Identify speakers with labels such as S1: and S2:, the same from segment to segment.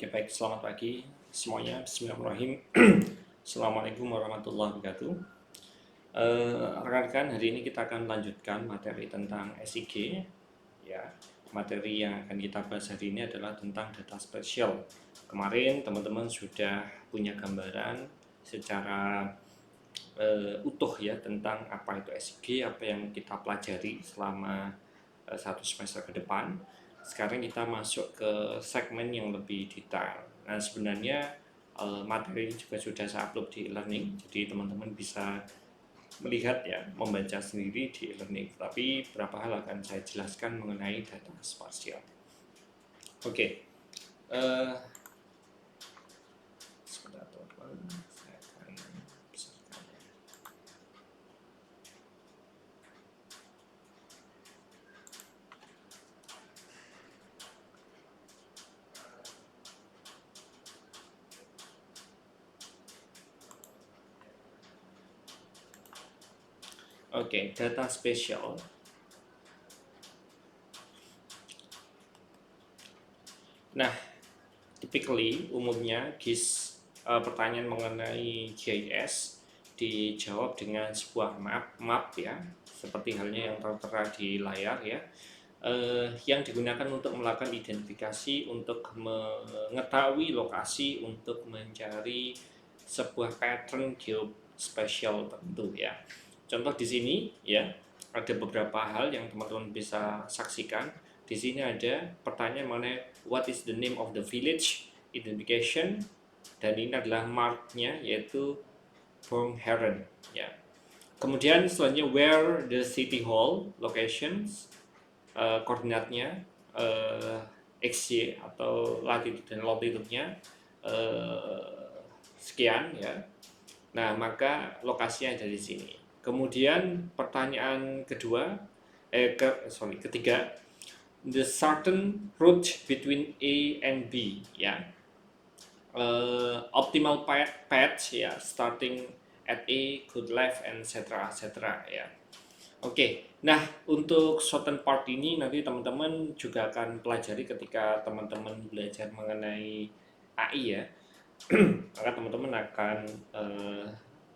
S1: Oke, baik, selamat pagi semuanya. Bismillahirrahmanirrahim. Assalamualaikum warahmatullahi wabarakatuh. Rekan-rekan, hari ini kita akan melanjutkan materi tentang SIG. Ya, materi yang akan kita bahas hari ini adalah tentang data spesial. Kemarin teman-teman sudah punya gambaran secara utuh ya tentang apa itu SIG, apa yang kita pelajari selama satu semester ke depan. Sekarang kita masuk ke segmen yang lebih detail. Nah, sebenarnya materi juga sudah saya upload di e-learning, jadi teman-teman bisa melihat ya, membaca sendiri di e-learning. Tapi beberapa hal akan saya jelaskan mengenai data spasial. Oke, sebentar teman-teman, saya akan besarkan. Oke, data spesial. Nah, typically umumnya pertanyaan mengenai GIS dijawab dengan sebuah map ya, seperti halnya yang tertera di layar ya, yang digunakan untuk melakukan identifikasi untuk mengetahui lokasi untuk mencari sebuah pattern geospatial tertentu ya. Contoh di sini ya, ada beberapa hal yang teman-teman bisa saksikan. Di sini ada pertanyaan mengenai what is the name of the village, identification, dan ini adalah marknya yaitu Bornheren ya. Kemudian selanjutnya where the city hall locations, koordinatnya XY atau latitude dan longitude-nya sekian ya. Nah, maka lokasinya ada di sini. Kemudian pertanyaan ketiga, the certain route between A and B ya. Optimal path ya, starting at A, good left, and etc. ya. Oke, nah untuk shorten part ini nanti teman-teman juga akan pelajari ketika teman-teman belajar mengenai AI ya. Maka teman-teman akan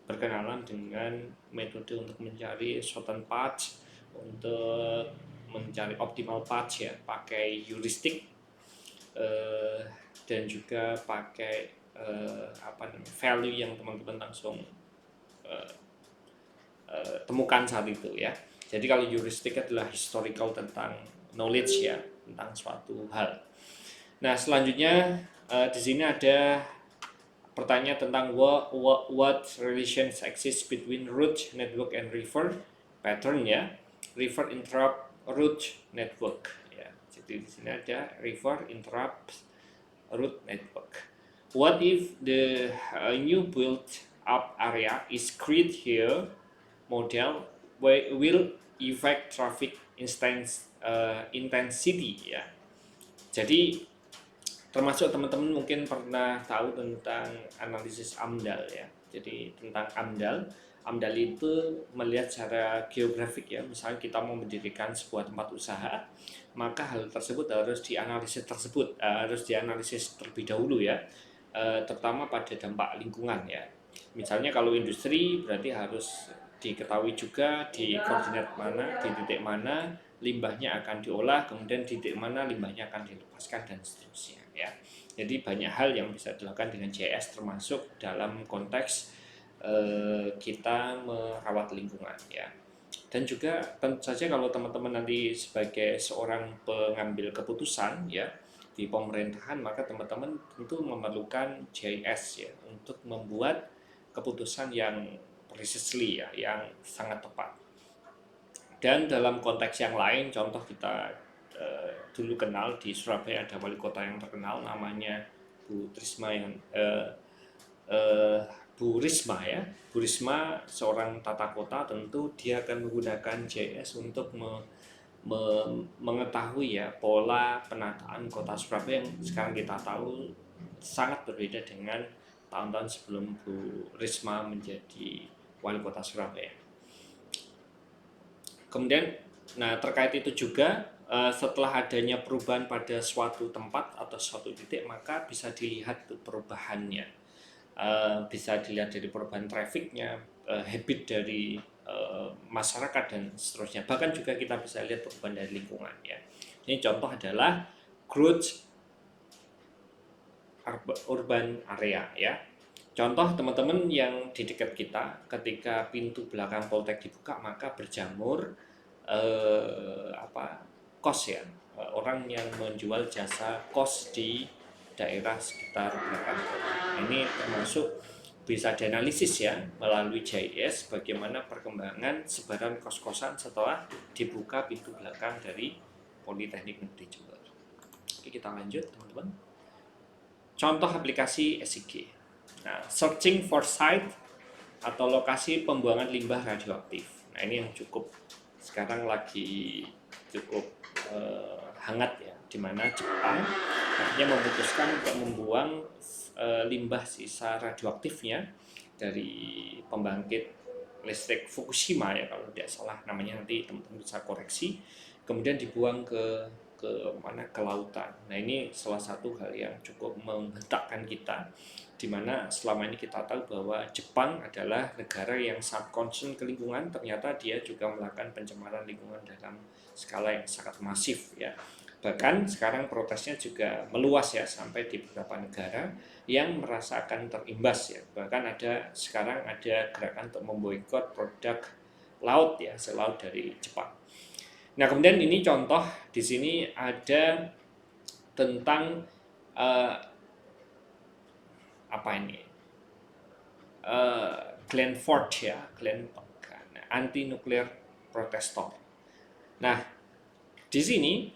S1: berkenalan dengan metode untuk mencari shorten path, untuk mencari optimal path ya, pakai heuristik dan juga pakai value yang teman-teman langsung temukan saat itu ya. Jadi kalau heuristik adalah historical tentang knowledge ya, tentang suatu hal. Nah, selanjutnya di sini ada pertanyaan tentang what relations exist between root network and river pattern ya. River interrupt root network ya. Jadi di sini ada river interrupt root network. What if the new built up area is created here model will affect traffic intensity ya. Jadi termasuk teman-teman mungkin pernah tahu tentang analisis AMDAL ya. Jadi tentang AMDAL itu melihat secara geografik ya. Misalnya kita mau mendirikan sebuah tempat usaha, maka hal tersebut harus dianalisis terlebih dahulu ya, terutama pada dampak lingkungan ya. Misalnya kalau industri berarti harus diketahui juga di koordinat mana, di titik mana limbahnya akan diolah, kemudian di titik mana limbahnya akan dilepaskan dan seterusnya ya. Jadi banyak hal yang bisa dilakukan dengan GIS termasuk dalam konteks kita merawat lingkungan ya. Dan juga tentu saja kalau teman-teman nanti sebagai seorang pengambil keputusan ya di pemerintahan, maka teman-teman tentu memerlukan GIS ya untuk membuat keputusan yang precisely ya, yang sangat tepat. Dan dalam konteks yang lain, contoh kita dulu kenal di Surabaya ada wali kota yang terkenal namanya Bu Risma Bu Risma seorang tata kota, tentu dia akan menggunakan GIS untuk mengetahui ya pola penataan kota Surabaya yang sekarang kita tahu sangat berbeda dengan tahun-tahun sebelum Bu Risma menjadi wali kota Surabaya. Kemudian, nah terkait itu juga setelah adanya perubahan pada suatu tempat atau suatu titik, maka bisa dilihat tuh perubahannya. Bisa dilihat dari perubahan trafiknya, habit dari masyarakat dan seterusnya. Bahkan juga kita bisa lihat perubahan dari lingkungan ya. Ini contoh adalah growth urban area ya. Contoh teman-teman yang di dekat kita, ketika pintu belakang Poltek dibuka maka berjamur kos ya, orang yang menjual jasa kos di daerah sekitar belakang Poltek. Ini termasuk bisa dianalisis ya melalui GIS bagaimana perkembangan sebaran kos-kosan setelah dibuka pintu belakang dari Politeknik Negeri Jember. Oke, kita lanjut teman-teman. Contoh aplikasi SIG. Nah, searching for site atau lokasi pembuangan limbah radioaktif. Nah, ini yang sekarang lagi cukup hangat ya, di mana Jepang akhirnya memutuskan untuk membuang limbah sisa radioaktifnya dari pembangkit listrik Fukushima ya, kalau tidak salah namanya, nanti teman-teman bisa koreksi, kemudian dibuang ke lautan. Nah, ini salah satu hal yang cukup menghentakkan kita, di mana selama ini kita tahu bahwa Jepang adalah negara yang sangat concern ke lingkungan, ternyata dia juga melakukan pencemaran lingkungan dalam skala yang sangat masif ya. Bahkan sekarang protesnya juga meluas ya, sampai di beberapa negara yang merasakan terimbas ya. Bahkan sekarang ada gerakan untuk memboikot produk laut ya, selaut dari Jepang. Nah, kemudian ini contoh di sini ada tentang Glenford ya, anti nuclear protestor. Nah, di sini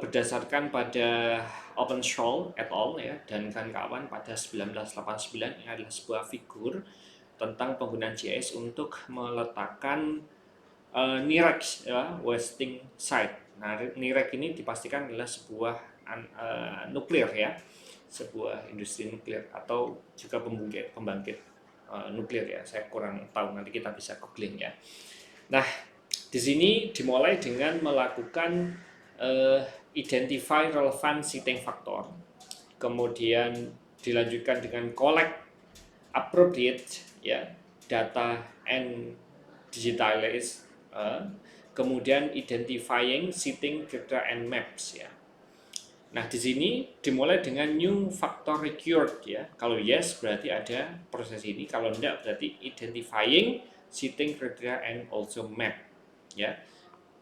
S1: berdasarkan pada Openshaw et al. Ya, dan kawan-kawan pada 1989, ini adalah sebuah figur tentang penggunaan GIS untuk meletakkan NIREX ya, wasting site. Nah, NIREX ini dipastikan adalah sebuah nuklir ya, sebuah industri nuklir atau juga pembangkit nuklir ya. Saya kurang tahu, nanti kita bisa googling ya. Nah, di sini dimulai dengan melakukan identify relevant siting factor, kemudian dilanjutkan dengan collect appropriate ya data and digitalize, kemudian identifying siting data and maps ya. Nah, di sini dimulai dengan new factor required ya. Kalau yes berarti ada proses ini, kalau tidak berarti identifying siting criteria and also map ya.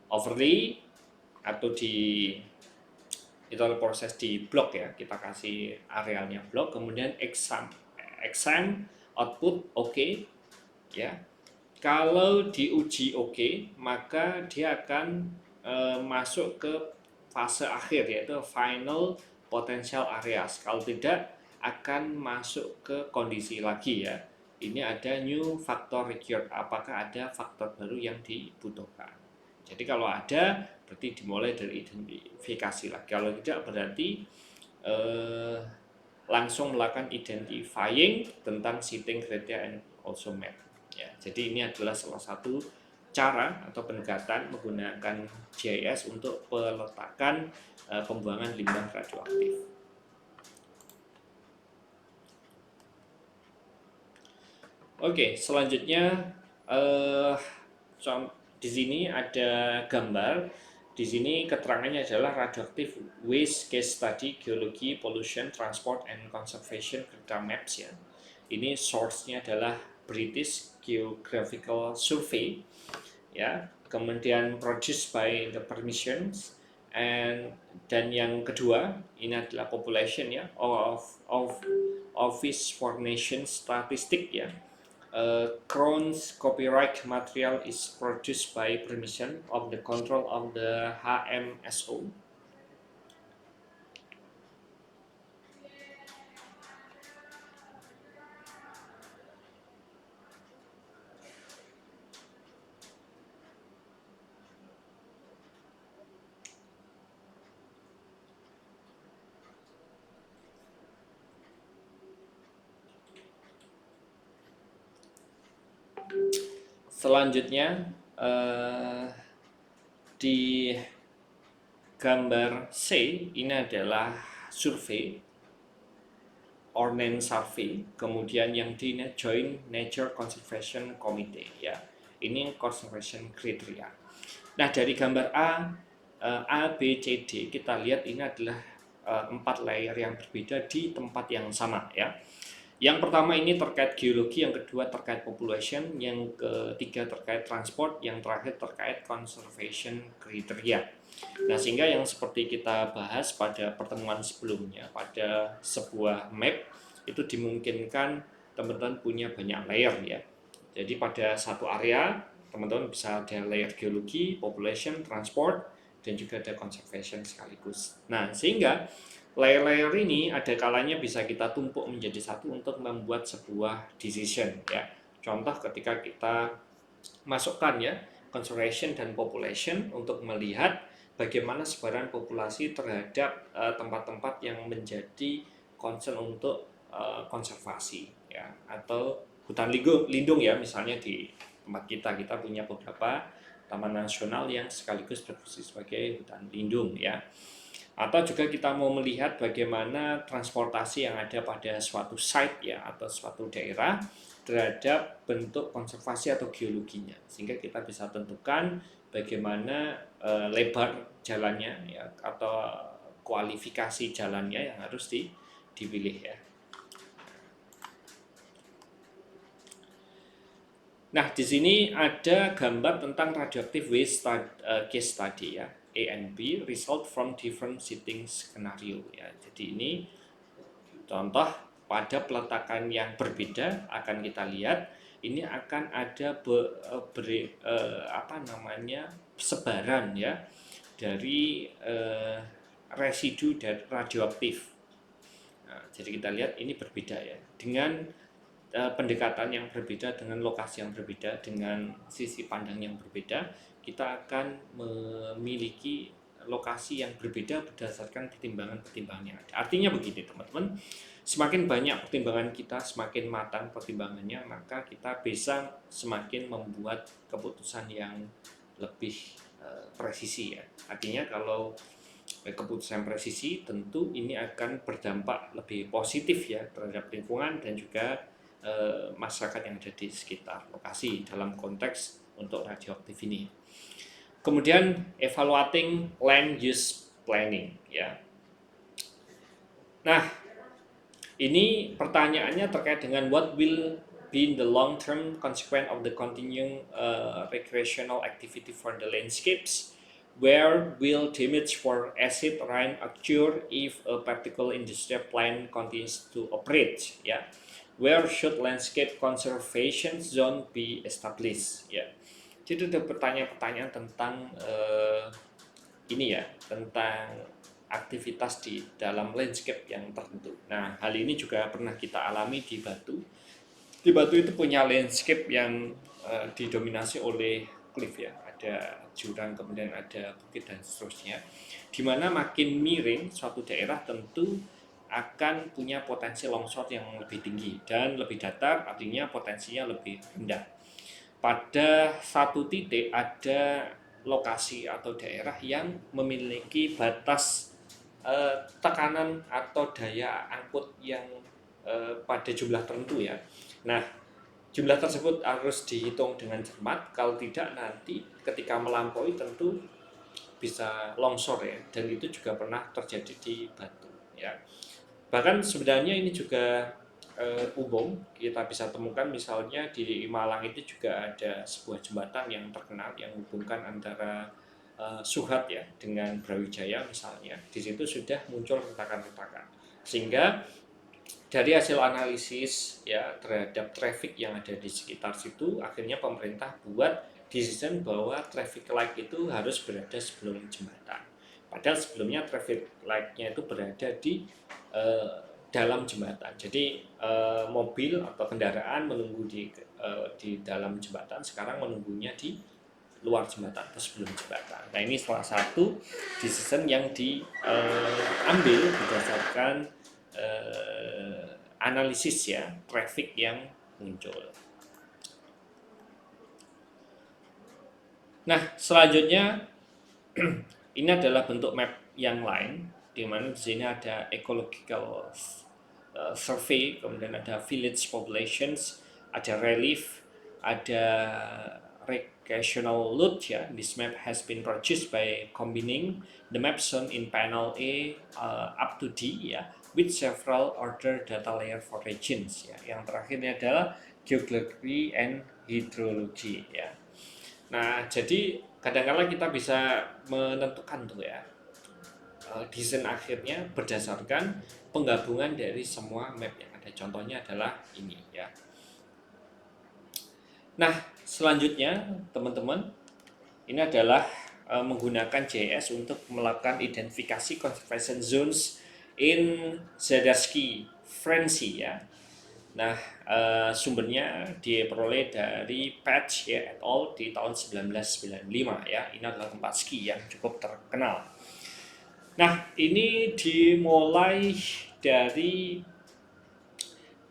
S1: Overlay atau itu proses di blok ya, kita kasih arealnya blok, kemudian exam output oke ya. Kalau diuji oke, maka dia akan masuk ke fase akhir, yaitu final potential areas. Kalau tidak, akan masuk ke kondisi lagi ya. Ini ada new factor required, apakah ada faktor baru yang dibutuhkan. Jadi kalau ada, berarti dimulai dari identifikasi lagi. Kalau tidak, berarti langsung melakukan identifying tentang siting criteria and also map ya. Jadi ini adalah salah satu cara atau pendekatan menggunakan GIS untuk peletakan pembuangan limbah radioaktif. Oke, selanjutnya di sini ada gambar. Di sini keterangannya adalah radioactive waste case study, geology, pollution, transport, and conservation data maps ya. Ini source-nya adalah British Geographical Survey ya. Kemudian produced by the permissions, dan yang kedua ini adalah population ya, of Office for Nation Statistics ya. Crown's copyright material is produced by permission of the control of the HMSO. Selanjutnya di gambar C ini adalah survei Ornament Survey, kemudian yang di Joint Nature Conservation Committee ya. Ini conservation criteria. Nah, dari gambar A, B, C, D kita lihat ini adalah 4 layer yang berbeda di tempat yang sama ya. Yang pertama ini terkait geologi, yang kedua terkait population, yang ketiga terkait transport, yang terakhir terkait conservation criteria. Nah, sehingga yang seperti kita bahas pada pertemuan sebelumnya, pada sebuah map itu dimungkinkan teman-teman punya banyak layer ya. Jadi pada satu area teman-teman bisa ada layer geologi, population, transport, dan juga ada conservation sekaligus. Nah, sehingga layer-layer ini ada kalanya bisa kita tumpuk menjadi satu untuk membuat sebuah decision ya. Contoh ketika kita masukkan ya conservation dan population untuk melihat bagaimana sebaran populasi terhadap tempat-tempat yang menjadi concern untuk konservasi ya, atau hutan lindung ya, misalnya di tempat kita punya beberapa taman nasional yang sekaligus berfungsi sebagai hutan lindung ya. Atau juga kita mau melihat bagaimana transportasi yang ada pada suatu site ya atau suatu daerah terhadap bentuk konservasi atau geologinya, sehingga kita bisa tentukan bagaimana lebar jalannya ya atau kualifikasi jalannya yang harus dipilih ya. Nah, di sini ada gambar tentang radioactive waste case study ya. A and B result from different setting scenario ya. Jadi ini contoh pada peletakan yang berbeda akan kita lihat ini akan ada sebaran ya dari residu dari radioaktif. Nah, jadi kita lihat ini berbeda ya, dengan pendekatan yang berbeda, dengan lokasi yang berbeda, dengan sisi pandang yang berbeda, kita akan memiliki lokasi yang berbeda berdasarkan pertimbangan-pertimbangan yang ada. Artinya begini teman-teman, semakin banyak pertimbangan kita, semakin matang pertimbangannya, maka kita bisa semakin membuat keputusan yang lebih presisi ya. Artinya kalau keputusan presisi tentu ini akan berdampak lebih positif ya terhadap lingkungan dan juga masyarakat yang ada di sekitar lokasi dalam konteks untuk radioaktif ini. Kemudian evaluating land use planning ya. Nah, ini pertanyaannya terkait dengan what will be the long term consequence of the continuing recreational activity for the landscapes. Where will damage for acid rain occur if a particular industrial plant continues to operate ya. Where should landscape conservation zone be established ya. Jadi ada pertanyaan-pertanyaan tentang ini ya, tentang aktivitas di dalam landscape yang tertentu. Nah, hal ini juga pernah kita alami di Batu. Di Batu itu punya landscape yang didominasi oleh cliff ya, ada jurang, kemudian ada bukit dan seterusnya. Dimana makin miring suatu daerah tentu akan punya potensi longsor yang lebih tinggi, dan lebih datar artinya potensinya lebih rendah. Pada satu titik ada lokasi atau daerah yang memiliki batas tekanan atau daya angkut yang pada jumlah tertentu ya. Nah, jumlah tersebut harus dihitung dengan cermat, kalau tidak nanti ketika melampaui tentu bisa longsor ya, dan itu juga pernah terjadi di Batu ya. Bahkan sebenarnya ini juga umum kita bisa temukan, misalnya di Malang itu juga ada sebuah jembatan yang terkenal yang menghubungkan antara Suhat ya dengan Brawijaya misalnya. Di situ sudah muncul retakan-retakan, sehingga dari hasil analisis ya terhadap traffic yang ada di sekitar situ, akhirnya pemerintah buat decision bahwa traffic light itu harus berada sebelum jembatan. Padahal sebelumnya traffic light-nya itu berada di dalam jembatan. Jadi mobil atau kendaraan menunggu di dalam jembatan, sekarang menunggunya di luar jembatan atau sebelum jembatan. Nah, ini salah satu decision yang diambil berdasarkan analisis ya traffic yang muncul. Nah, selanjutnya ini adalah bentuk map yang lain, di mana di sini ada ecological survey, kemudian ada village populations, ada relief, ada recreational load ya. This map has been produced by combining the map shown in panel A up to D ya, with several order data layer for regions ya. Yang terakhir ini adalah geography and hydrology ya. Nah, jadi kadang-kadang kita bisa menentukan tuh ya desain akhirnya berdasarkan penggabungan dari semua map yang ada. Contohnya adalah ini ya. Nah, selanjutnya teman-teman, ini adalah menggunakan JS untuk melakukan identifikasi conservation zones in Zadarsky, France ya. Nah, sumbernya diperoleh dari Patch ya et al. Di tahun 1995 ya. Ini adalah tempat ski yang cukup terkenal. Nah, ini dimulai dari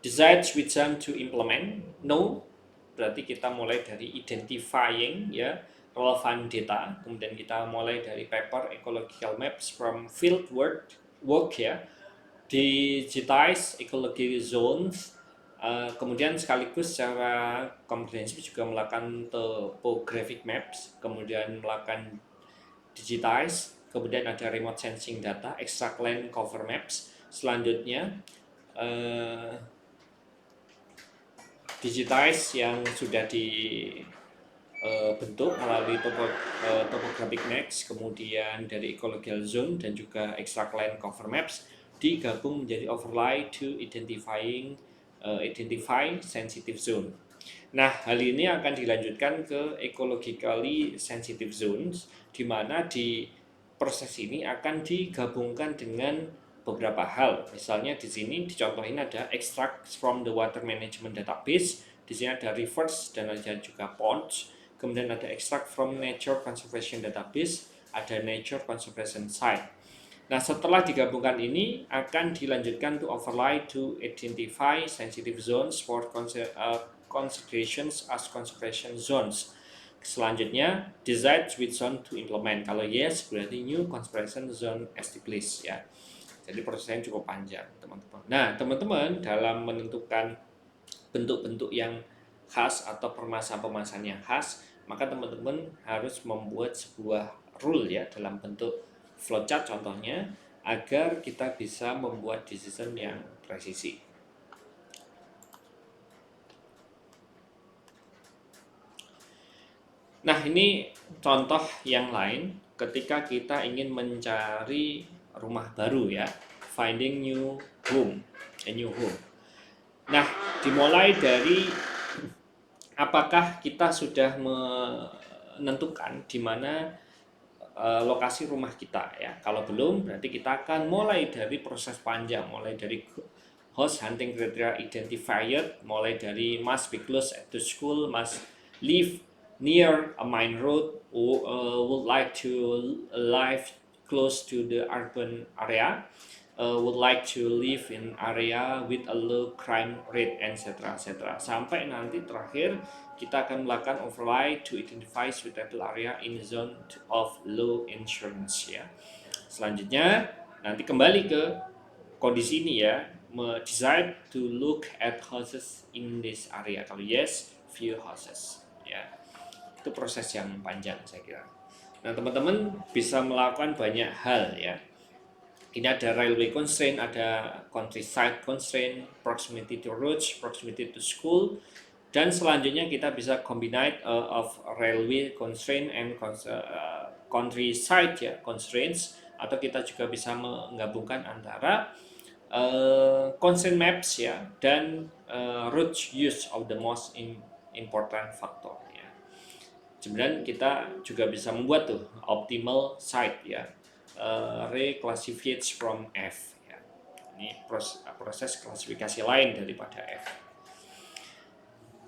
S1: decide which one to implement. No, berarti kita mulai dari identifying ya relevant data, kemudian kita mulai dari paper ecological maps from field work ya, digitize ecological zones, kemudian sekaligus secara komprehensif juga melakukan topographic maps, kemudian melakukan digitize, kemudian ada remote sensing data, extract land cover maps, selanjutnya digitize yang sudah dibentuk melalui topographic maps, kemudian dari ecological zone dan juga extract land cover maps digabung menjadi overlay to identify sensitive zone. Nah, hal ini akan dilanjutkan ke ecologically sensitive zones, di mana di proses ini akan digabungkan dengan beberapa hal. Misalnya di sini dicontohin ada extract from the water management database, di sini ada rivers dan ada juga ponds, kemudian ada extract from nature conservation database, ada nature conservation site. Nah, setelah digabungkan ini akan dilanjutkan to overlay to identify sensitive zones for considerations as conservation zones. Selanjutnya, decide which zone to implement. Kalau yes, berarti new conservation zone established ya. Jadi prosesnya cukup panjang, teman-teman. Nah, teman-teman dalam menentukan bentuk-bentuk yang khas atau permasalahan-permasalahan yang khas, maka teman-teman harus membuat sebuah rule ya dalam bentuk flowchart contohnya, agar kita bisa membuat decision yang presisi. Nah, ini contoh yang lain ketika kita ingin mencari rumah baru ya, finding new home, a new home. Nah, dimulai dari apakah kita sudah menentukan di mana lokasi rumah kita ya. Kalau belum, berarti kita akan mulai dari proses panjang, mulai dari host hunting criteria identified, mulai dari must be close to school, must live near a main road, would like to live close to the urban area, would like to live in area with a low crime rate, etc. Sampai nanti terakhir kita akan melakukan overlay to identify suitable area in zone of low insurance ya. Selanjutnya nanti kembali ke kondisi ini ya, decide to look at houses in this area. Kalau yes, view houses ya. Itu proses yang panjang saya kira. Nah, teman-teman bisa melakukan banyak hal ya. Ini ada railway constraint, ada countryside constraint, proximity to roads, proximity to school, dan selanjutnya kita bisa combine of railway constraint and countryside ya constraints, atau kita juga bisa menggabungkan antara constraint maps ya dan route use of the most important factor ya. Kemudian kita juga bisa membuat tuh optimal site ya, reclassified from F ya. Ini proses klasifikasi lain daripada F.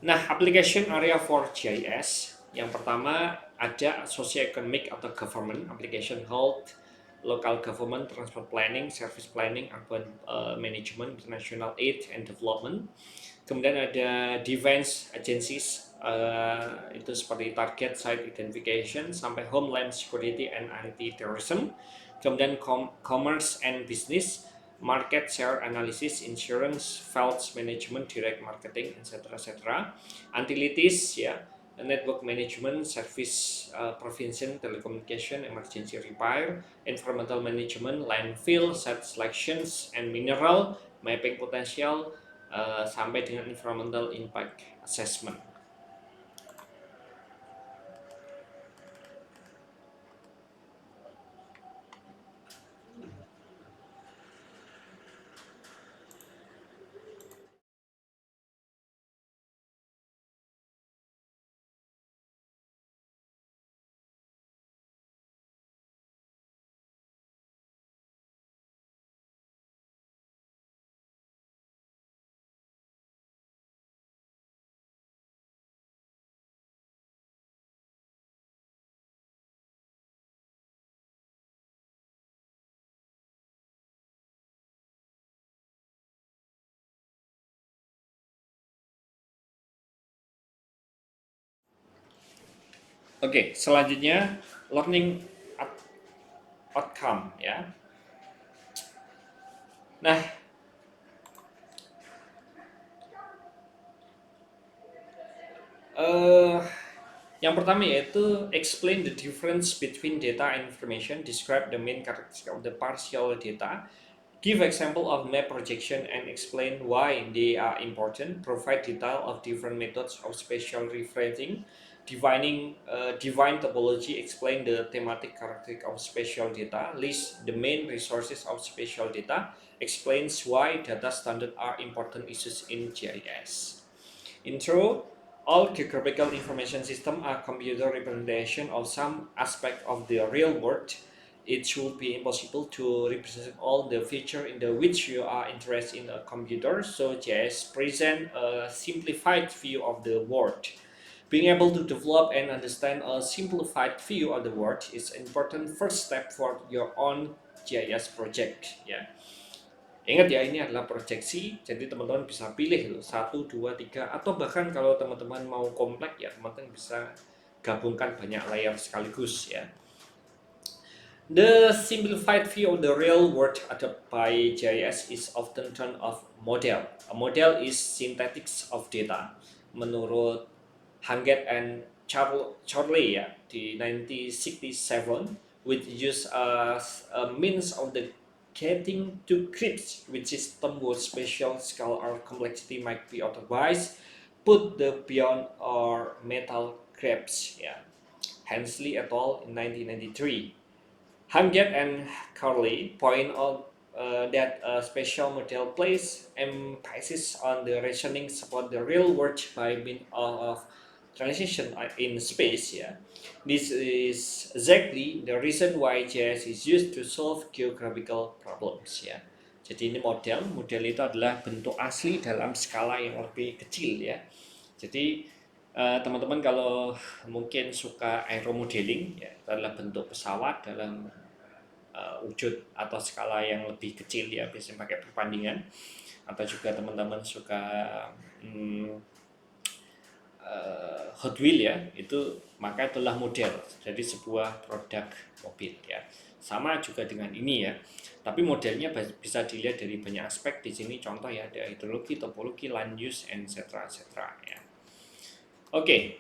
S1: Nah, application area for GIS yang pertama ada socio-economic atau government application, health, local government, transport planning, service planning, urban management, international aid and development. Kemudian ada defense agencies, Itu seperti target site identification sampai homeland security and anti-terrorism, kemudian commerce and business, market share analysis, insurance, wealth management, direct marketing, etc. Utilities ya, network management, service provision, telecommunication, emergency repair, environmental management, landfill, site selections and mineral, mapping potential, sampai dengan environmental impact assessment. Oke, selanjutnya learning outcome ya. Nah, yang pertama yaitu explain the difference between data and information, describe the main characteristics of the partial data, give example of map projection and explain why they are important, provide detail of different methods of spatial referencing, divine topology, explain the thematic characteristic of spatial data, list the main resources of spatial data, explains why data standards are important issues in GIS. Intro, all geographical information systems are computer representation of some aspect of the real world. It should be impossible to represent all the features in the which you are interested in a computer, so GIS present a simplified view of the world. Being able to develop and understand a simplified view of the world is an important first step for your own GIS project. Ya. Ingat ya, ini adalah proyeksi, jadi teman-teman bisa pilih 1, 2, 3, atau bahkan kalau teman-teman mau kompleks ya, teman-teman bisa gabungkan banyak layer sekaligus ya. The simplified view of the real world adopted by GIS is often termed of model. A model is synthetics of data. Menurut Hanget and Charley ya, di 1967, which use as a means of the getting to grips with system whose spatial scale or complexity might be otherwise put the beyond or metal grasp. Yeah. Hensley et al. In 1993. Hanget and Carley point out that a spatial model places emphasis on the reasoning about the real world by means of transition in space. Yeah. This is exactly the reason why GIS is used to solve geographical problems. Ya. Jadi ini model itu adalah bentuk asli dalam skala yang lebih kecil ya. Jadi teman-teman kalau mungkin suka aeromodeling ya, itu adalah bentuk pesawat dalam wujud atau skala yang lebih kecil ya, biasanya pakai perbandingan, atau juga teman-teman suka Hot Wheel ya, itu maka itulah model jadi sebuah produk mobil ya. Sama juga dengan ini ya, tapi modelnya bisa dilihat dari banyak aspek. Di sini contoh ya, ada hidrologi, topologi, land use, etc. ya. Okay,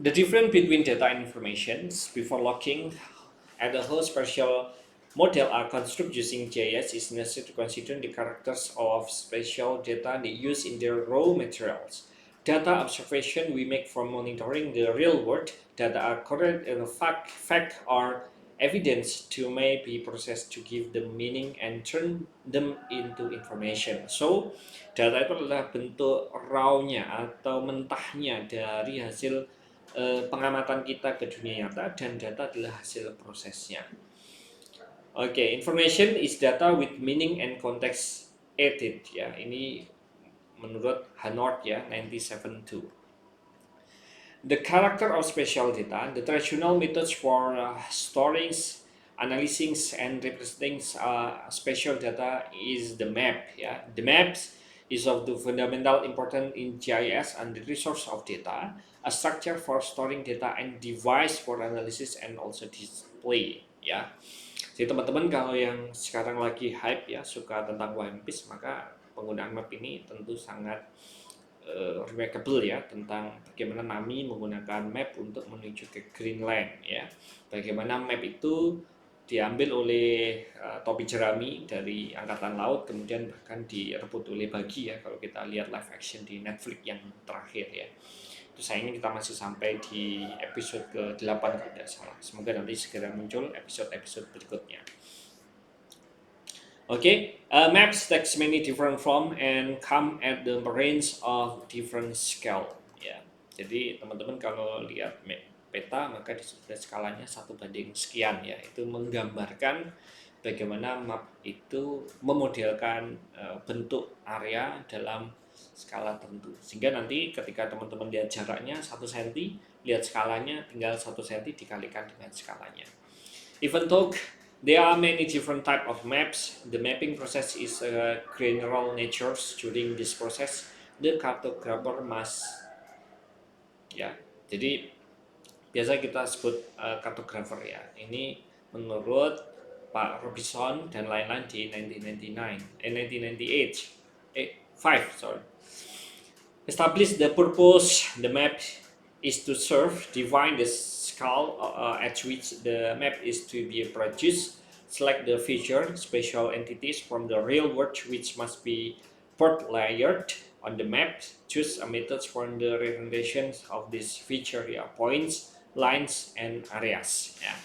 S1: the difference between data and information before looking at the whole spatial model are constructed using GIS is necessary to consider the characters of spatial data they use in their raw materials. Data observation we make from monitoring the real world, data are correct and fact or evidence to may be processed to give them meaning and turn them into information. So, data itu adalah bentuk raw-nya atau mentahnya dari hasil pengamatan kita ke dunia nyata, dan data adalah hasil prosesnya. Okay, information is data with meaning and context added ya. Ini menurut Hanort ya, 1972. The character of spatial data, the traditional methods for storing, analyzing, and representing spatial data is the map ya. The maps is of the fundamental importance in GIS and the resource of data, a structure for storing data and device for analysis and also display. Ya, jadi teman-teman kalau yang sekarang lagi hype ya suka tentang One Piece, maka penggunaan map ini tentu sangat remarkable ya, tentang bagaimana Nami menggunakan map untuk menuju ke Greenland ya. Bagaimana map itu diambil oleh topi jerami dari angkatan laut, kemudian bahkan direbut oleh Buggy ya kalau kita lihat live action di Netflix yang terakhir ya. Itu sayangnya kita masih sampai di episode ke-8 kalau tidak salah. Semoga nanti segera muncul episode-episode berikutnya. Okay, maps takes many different form and come at the range of different scale. Ya, jadi teman-teman kalau lihat peta maka di skalanya 1:sekian ya. Itu menggambarkan bagaimana map itu memodelkan bentuk area dalam skala tertentu. Sehingga nanti ketika teman-teman lihat jaraknya 1 cm, lihat skalanya tinggal 1 cm dikalikan dengan skalanya. Even though there are many different type of maps, the mapping process is a granular nature. During this process, the cartographer must ya. Jadi biasa kita sebut cartographer ya. Ini menurut Pak Robinson dan lain-lain di 1998, sorry. Establish the purpose the map is to serve, define the scale at which the map is to be produced, select the feature, special entities from the real world which must be port layered on the map, choose a method for the representation of this feature ya, points, lines, and areas ya.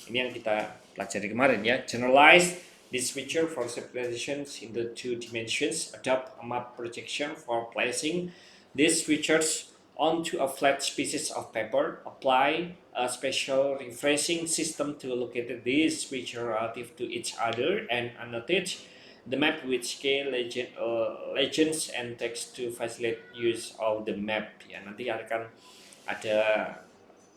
S1: Ini yang kita pelajari kemarin ya. Generalize this feature for representations in the 2 dimensions. Adopt a map projection for placing these features onto a flat piece of paper. Apply a special refreshing system to locate these features relative to each other and annotate the map with scale, legends, and text to facilitate use of the map. Ya, nanti akan ada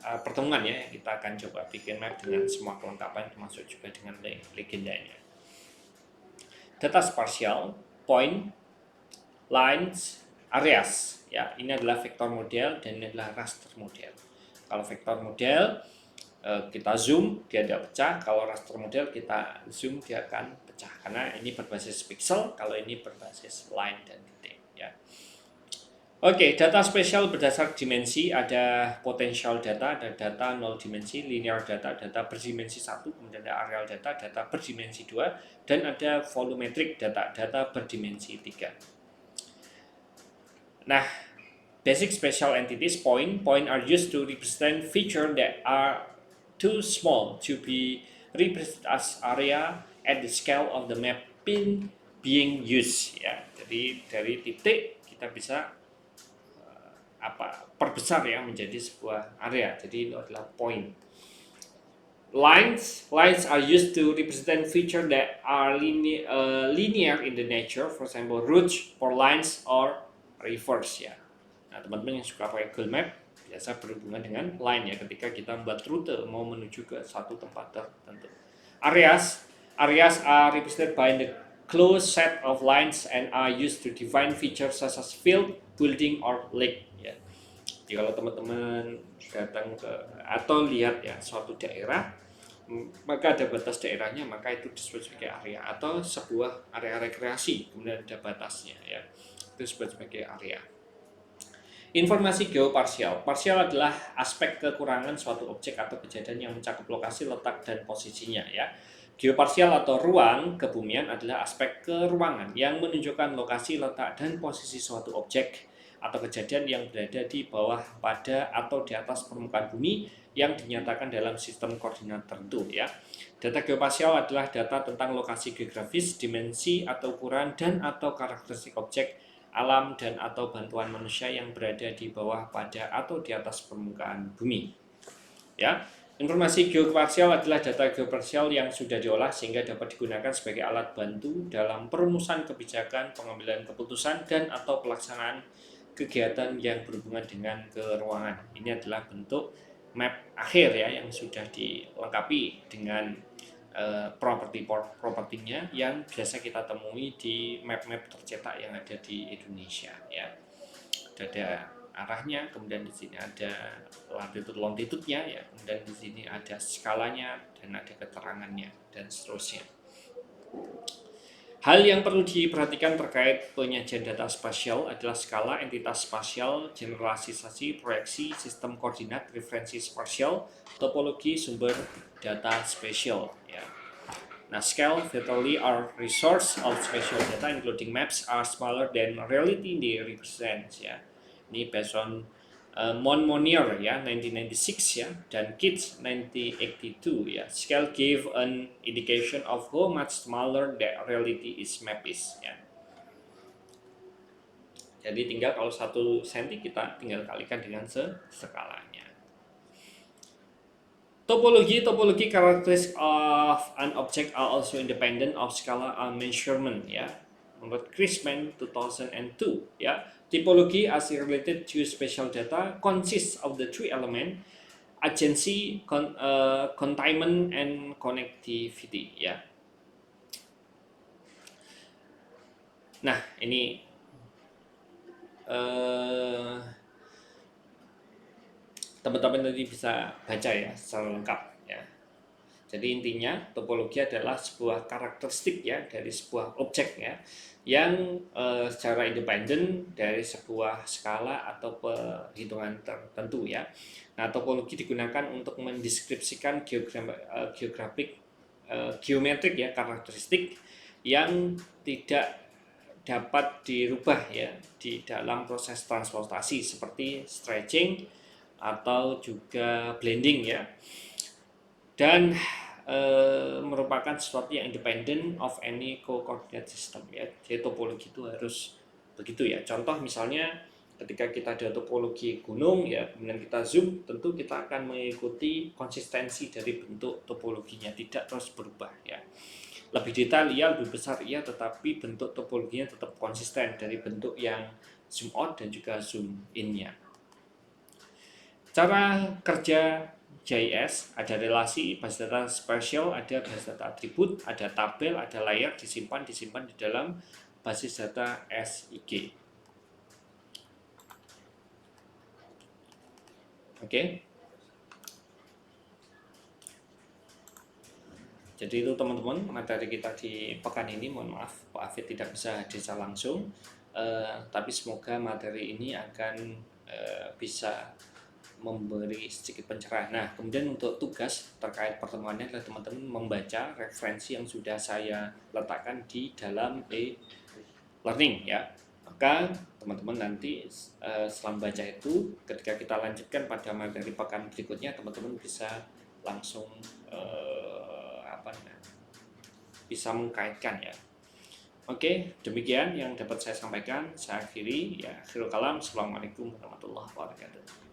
S1: pertemuan ya, kita akan coba bikin map dengan semua kelengkapan termasuk juga dengan legendanya. Data spatial, point, lines, areas ya, ini adalah vektor model dan ini adalah raster model. Kalau vektor model kita zoom dia tidak pecah, kalau raster model kita zoom dia akan pecah karena ini berbasis pixel, kalau ini berbasis line dan titik ya. Oke, data spesial berdasar dimensi, ada potential data, ada data 0 dimensi, linear data, data berdimensi 1, kemudian ada areal data, data berdimensi 2, dan ada volumetric data, data berdimensi 3. Nah, basic special entities point are used to represent features that are too small to be represented as area at the scale of the mapping being used ya. Jadi dari titik kita bisa perbesar ya menjadi sebuah area. Jadi itu adalah point. Lines are used to represent features that are linear in the nature, for example routes for lines or rivers ya. Nah, teman-teman yang suka pakai Google Map biasa berhubungan dengan line ya, ketika kita membuat rute mau menuju ke satu tempat tertentu. Areas are represented by the closed set of lines and are used to define features such as field, building, or lake ya. Jadi kalau teman-teman datang ke atau lihat ya suatu daerah, maka ada batas daerahnya, maka itu disebut sebagai area, atau sebuah area rekreasi kemudian ada batasnya ya, itu disebut sebagai area. Informasi geoparsial. Parsial adalah aspek kekurangan suatu objek atau kejadian yang mencakup lokasi, letak, dan posisinya ya. Geoparsial atau ruang kebumian adalah aspek keruangan yang menunjukkan lokasi, letak, dan posisi suatu objek atau kejadian yang berada di bawah, pada, atau di atas permukaan bumi yang dinyatakan dalam sistem koordinat tertentu ya. Data geoparsial adalah data tentang lokasi geografis, dimensi atau ukuran dan atau karakteristik objek alam dan atau bantuan manusia yang berada di bawah, pada, atau di atas permukaan bumi. Ya. Informasi geoparsial adalah data geoparsial yang sudah diolah sehingga dapat digunakan sebagai alat bantu dalam perumusan kebijakan, pengambilan keputusan, dan atau pelaksanaan kegiatan yang berhubungan dengan keruangan. Ini adalah bentuk map akhir ya yang sudah dilengkapi dengan propertinya yang biasa kita temui di map-map tercetak yang ada di Indonesia ya. Ada arahnya, kemudian di sini ada latitude longitude-nya ya, kemudian di sini ada skalanya dan ada keterangannya dan seterusnya. Hal yang perlu diperhatikan terkait penyajian data spasial adalah skala, entitas spasial, generalisasi, proyeksi, sistem koordinat, referensi spasial, topologi sumber data spasial. Ya. Nah, scale virtually are resource of spatial data including maps are smaller than reality they represent. Ya. Ini based on Monmonier ya 1996 ya dan Kitts 1982 ya. Scale give an indication of how much smaller the reality is map is ya. Jadi tinggal kalau 1 cm kita tinggal kalikan dengan skalanya. Topology characteristics of an object are also independent of scalar measurement ya. Menurut Chrisman 2002 ya. Typology as related to spatial data consists of the 3 elements agency, containment, and connectivity ya. Nah ini teman-teman nanti bisa baca ya secara lengkap ya. Jadi intinya topologi adalah sebuah karakteristik ya dari sebuah objek ya yang secara independen dari sebuah skala atau perhitungan tertentu ya. Nah, topologi digunakan untuk mendeskripsikan geometrik ya karakteristik yang tidak dapat dirubah ya di dalam proses transportasi seperti stretching atau juga blending ya. Dan merupakan sesuatu yang independent of any coordinate system ya. Jadi topologi itu harus begitu ya. Contoh misalnya ketika kita ada topologi gunung ya, kemudian kita zoom, tentu kita akan mengikuti konsistensi dari bentuk topologinya, tidak terus berubah ya. Lebih detail ya, lebih besar ya, tetapi bentuk topologinya tetap konsisten dari bentuk yang zoom out dan juga zoom in-nya. Cara kerja JS ada relasi, base data spatial, ada base data atribut, ada tabel, ada layer disimpan di dalam basis data SIG. Oke. Jadi itu teman-teman materi kita di pekan ini. Mohon maaf Pak Afid tidak bisa hadir secara langsung, tapi semoga materi ini akan bisa memberi sedikit pencerahan. Nah, kemudian untuk tugas terkait pertemuannya adalah teman-teman membaca referensi yang sudah saya letakkan di dalam e-learning ya. Maka teman-teman nanti setelah membaca itu, ketika kita lanjutkan pada materi pekan berikutnya, teman-teman bisa langsung bisa mengkaitkan ya. Oke, demikian yang dapat saya sampaikan. Saya akhiri ya. Akhirul kalam. Assalamualaikum warahmatullahi wabarakatuh.